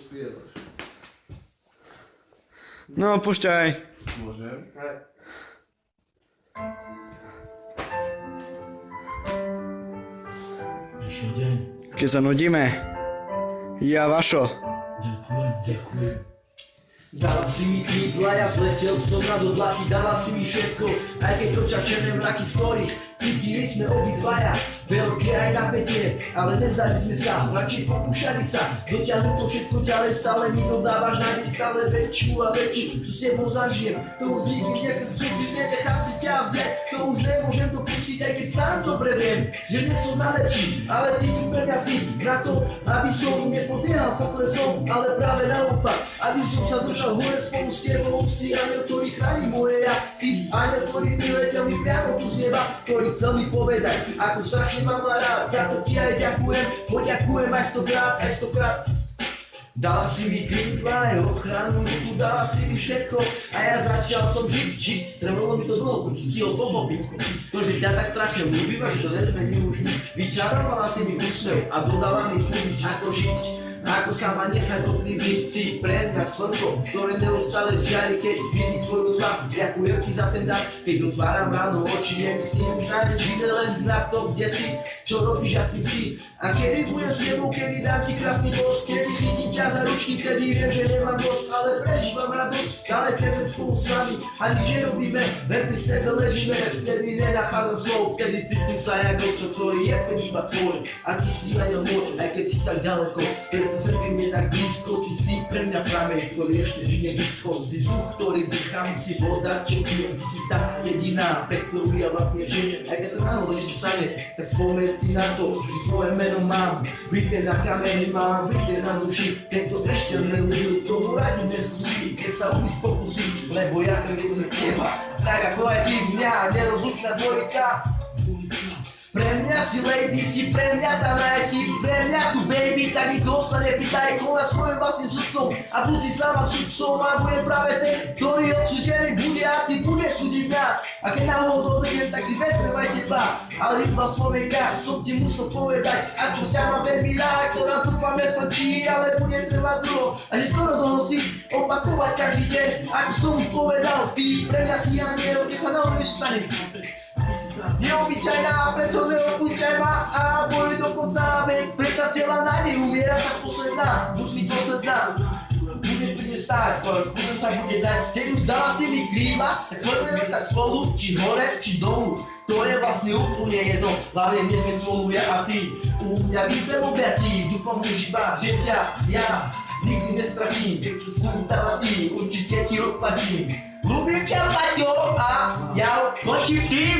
spievaš. No, púšťaj. Môžem? Prišiel deň. Keď sa nudíme. Ja, Vašo. Ďakujem. Dala si mi krídla, ja zletel som nad oblaky, dala si mi všetko, aj keď to čačené mraky story. Cítili sme obidvaja, veľké aj napätie, ale nezali sme sa, radšej pokúšali sa, dotiahnuť to všetko ďalej, stále mi dodávaš nádej, stále väčšiu a väčšiu, čo s tebou zažijem, to už nikdy nechcem cúdiť, nenechám si ťa vzdať, to už nemôžem dopustiť, aj keď sám dobre viem, že nie som najlepší, ale ty tu pre mňa si, na to, aby som nepodliehal poklesom, ale práve naopak, aby som sa držal hore spolu s tebou, si aniel, ktorý chráni moje ja, si aniel, ktorý priletel mi priamo tu z neba, ktorý chcel mi povedať, ako strašne mám rád, za to ti aj ďakujem, poďakujem aj stokrát. Dala si mi krídla, aj ochranu ruku, dala si mi všetko a ja začal som žiť, trebalo mi to dlho, kým si ho pochopil, to, že ťa tak strašne ľúbim, že to nezmení už nič, vyčarovala si mi úsmev a dodala mi chuť, ako žiť. Ako sa ma nechať ovplyvniť, si pre mňa slnko, ktoré neustále žiari, keď vidí tvoju tvář. Ďakujem ti za ten dar, keď otváram ráno oči, nemyslím už na nič, ide len na to, kde si, čo robíš a s tým si. A kedy budem s tebou, kedy dám ti krásny boss, kedy chytím ťa za ručky, kedy viem, že nemám dosť, ale prežívam radosť, stále keď sme spolu s nami, a nič nerobíme, len pri sebe ležíme, vtedy nenachádzam slov, vtedy cítim sa jak očo, ktorý je iba tvoj, a ty si aniel môj, aj keď si tak ďaleko. Srdce je tak blízko, ty si pre mňa prameň, ktorý ešte žije blízko. Si vzduch, ktorý dýcham, si voda, čo pijem, ty si tá jediná, pre ktorú ja vlastne žijem. Aj keď sa náhodou niečo stane, tak spomeň si na to, že svoje meno mám. Vyjde na kameni mám, vyjde na duši, tento ešte nelubil, tomu radi neslúži, keď sa ubiť pokusí, lebo ja to ľudím teba. Tak ako aj ty mňa, nerozlučná dvojica. Pre mňa si lady, si pre mňa tá najsi, pre mňa tu baby, tak nikto sa nepýtaj, koná svojim vlastným srdcom a buď si sama sudcom a bude práve ten, ktorý odsúdený bude a ty budeš súdiť mňa. A keď náhodou odídem, tak si vezmem aj teba, ale iba Slovenka, som ti musel povedať, ako ťa mám veľmi rád, ktorá dúfam neskončí, ale bude trvať dlho a že skoro do noci opakovať každý deň, ako som už povedal, ty pre mňa si aniel, keď sa naozaj stane. Neobyčajná, preto neopúšťaj ma a boj do konca, veď prečo tela nádej umiera tak posledná, musí posledná. Bude príde stáť, bude sa bude dať, keď už dala si mi krídla, tak poďme letať spolu, či hore, či dolu. To je vlastne úplne jedno, hlavne mne sme spolu ja a ty. U mňa vyzvem objatí, dúfam už iba, že ťa ja nikdy nestratím, keď čo smutala ty, určite ti odplatím. Ľúbim ťa, Paťo, a ja končím tým.